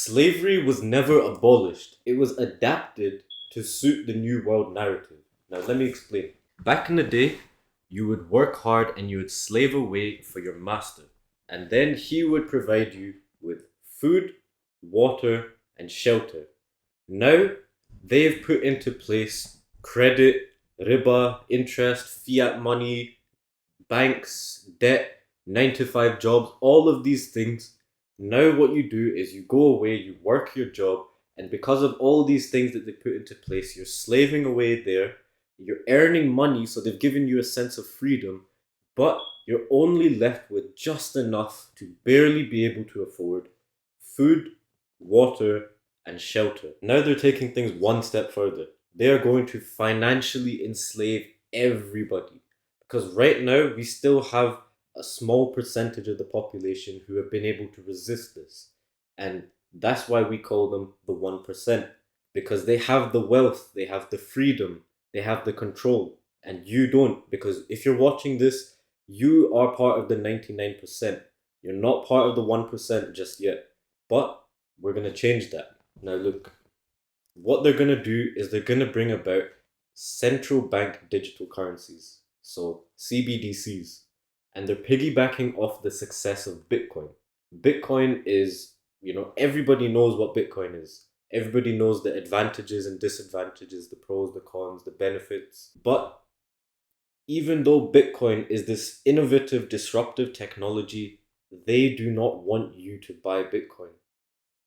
Slavery was never abolished. It was adapted to suit the new world narrative. Now, let me explain. Back in the day, you would work hard and you would slave away for your master. And then he would provide you with food, water, and shelter. Now, they have put into place credit, riba, interest, fiat money, banks, debt, 9 to 5 jobs, all of these things. Now, what you do is you go away, you work your job, and because of all these things that they put into place, you're slaving away there, you're earning money, so they've given you a sense of freedom, but you're only left with just enough to barely be able to afford food, water, and shelter. Now they're taking things one step further. They are going to financially enslave everybody. Because right now, we still have a small percentage of the population who have been able to resist this. And that's why we call them the 1%. Because they have the wealth, they have the freedom, they have the control. And you don't. Because if you're watching this, you are part of the 99%. You're not part of the 1% just yet. But we're going to change that. Now, look, what they're going to do is they're going to bring about central bank digital currencies. So CBDCs, and they're piggybacking off the success of Bitcoin. Bitcoin is, everybody knows what Bitcoin is. Everybody knows the advantages and disadvantages, the pros, the cons, the benefits. But even though Bitcoin is this innovative, disruptive technology, they do not want you to buy Bitcoin.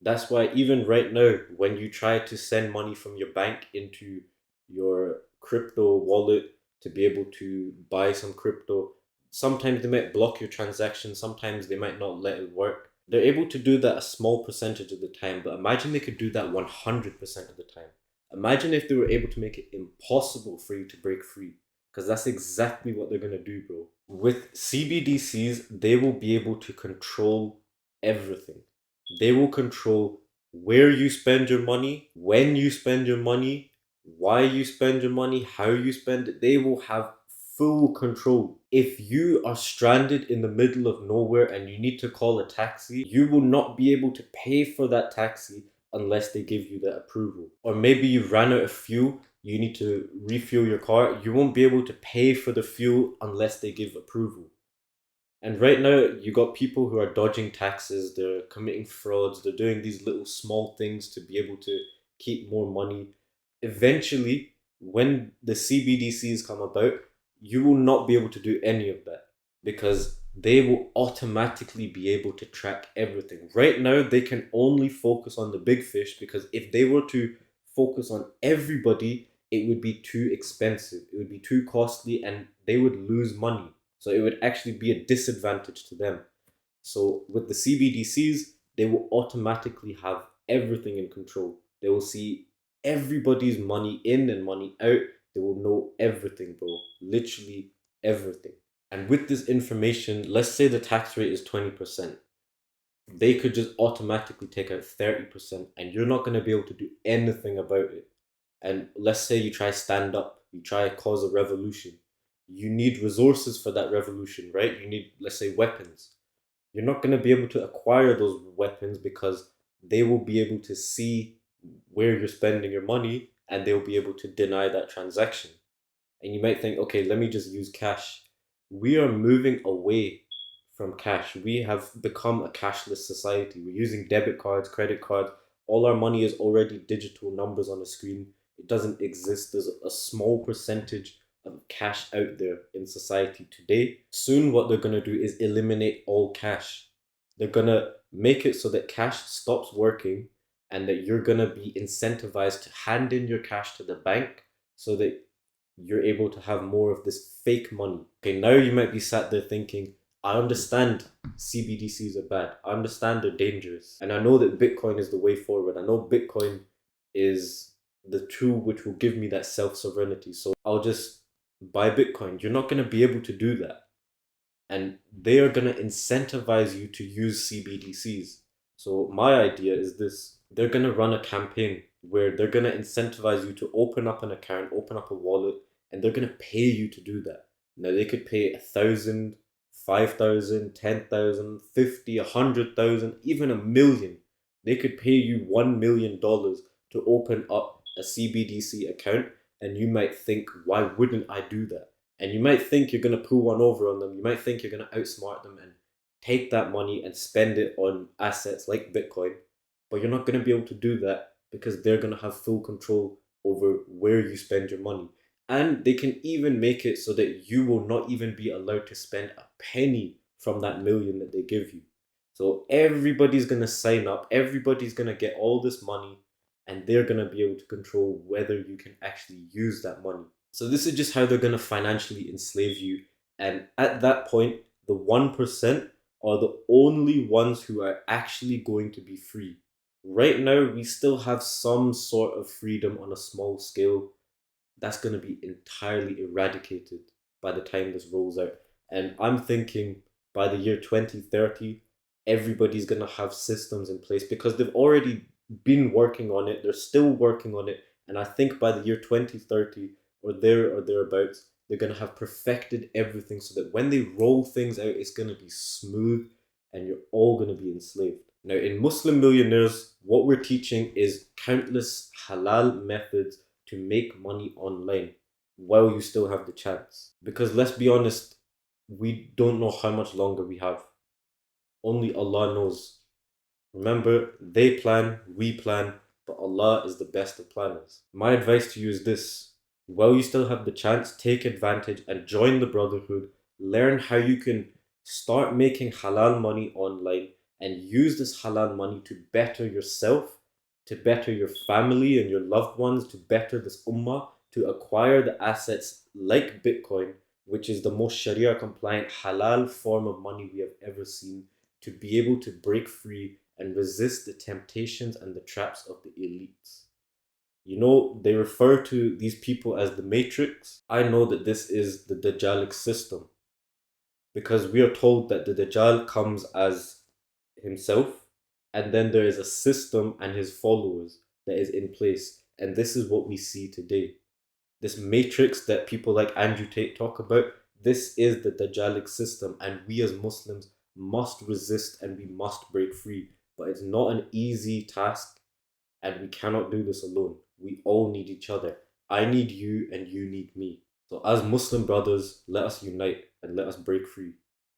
That's why even right now, when you try to send money from your bank into your crypto wallet to be able to buy some crypto, sometimes they might block your transaction, sometimes they might not let it work. They're able to do that a small percentage of the time, but imagine they could do that 100% of the time. Imagine if they were able to make it impossible for you to break free, because that's exactly what they're going to do, bro. With CBDCs, they will be able to control everything. They will control where you spend your money, when you spend your money, why you spend your money, how you spend it. They will have full control. If you are stranded in the middle of nowhere and you need to call a taxi, you will not be able to pay for that taxi unless they give you the approval. Or maybe you ran out of fuel, you need to refuel your car, you won't be able to pay for the fuel unless they give approval. And right now, you got people who are dodging taxes, they're committing frauds, they're doing these little small things to be able to keep more money. Eventually, when the CBDCs come about, you will not be able to do any of that because they will automatically be able to track everything. Right now, they can only focus on the big fish because if they were to focus on everybody, it would be too expensive, it would be too costly, and they would lose money. So it would actually be a disadvantage to them. So with the CBDCs, they will automatically have everything in control. They will see everybody's money in and money out. They will know everything, bro. Literally everything. And with this information, let's say the tax rate is 20%. They could just automatically take out 30% and you're not going to be able to do anything about it. And let's say you try stand up, you try cause a revolution. You need resources for that revolution, right? You need, let's say, weapons. You're not going to be able to acquire those weapons because they will be able to see where you're spending your money and they'll be able to deny that transaction. And you might think, okay, let me just use cash. We are moving away from cash. We have become a cashless society. We're using debit cards, credit cards. All our money is already digital numbers on a screen. It doesn't exist. There's a small percentage of cash out there in society today. Soon, what they're going to do is eliminate all cash. They're going to make it so that cash stops working and that you're going to be incentivized to hand in your cash to the bank so that you're able to have more of this fake money. Okay, now you might be sat there thinking, I understand CBDCs are bad. I understand they're dangerous. And I know that Bitcoin is the way forward. I know Bitcoin is the tool which will give me that self-sovereignty. So I'll just buy Bitcoin. You're not going to be able to do that. And they are going to incentivize you to use CBDCs. So my idea is this. They're going to run a campaign where they're going to incentivize you to open up an account, open up a wallet, and they're going to pay you to do that. Now they could pay 1,000, 5,000, 10,000, 50, 100,000, even 1,000,000 They could pay you $1 million to open up a CBDC account, and you might think, why wouldn't I do that? And you might think you're going to pull one over on them. You might think you're going to outsmart them and take that money and spend it on assets like Bitcoin. But you're not going to be able to do that because they're going to have full control over where you spend your money. And they can even make it so that you will not even be allowed to spend a penny from that million that they give you. So everybody's going to sign up, everybody's going to get all this money, and they're going to be able to control whether you can actually use that money. So this is just how they're going to financially enslave you. And at that point, the 1% are the only ones who are actually going to be free. Right now, we still have some sort of freedom on a small scale. That's going to be entirely eradicated by the time this rolls out. And I'm thinking by the year 2030, everybody's going to have systems in place because they've already been working on it. They're still working on it. And I think by the year 2030 or thereabouts, they're going to have perfected everything so that when they roll things out, it's going to be smooth and you're all going to be enslaved. Now, in Muslim Millionaires, what we're teaching is countless halal methods to make money online while you still have the chance. Because let's be honest, we don't know how much longer we have. Only Allah knows. Remember, they plan, we plan, but Allah is the best of planners. My advice to you is this: while you still have the chance, take advantage and join the Brotherhood. Learn how you can start making halal money online and use this halal money to better yourself, to better your family and your loved ones, to better this ummah, to acquire the assets like Bitcoin, which is the most Sharia compliant halal form of money we have ever seen, to be able to break free and resist the temptations and the traps of the elites. You know, they refer to these people as the Matrix. I know that this is the Dajjalic system because we are told that the Dajjal comes as himself, and then there is a system and his followers that is in place. And this is what we see today. This matrix that people like Andrew Tate talk about, this is the Dajjalic system, and we as Muslims must resist and we must break free. But it's not an easy task, and we cannot do this alone. We all need each other. I need you and you need me. So as Muslim brothers, let us unite and let us break free.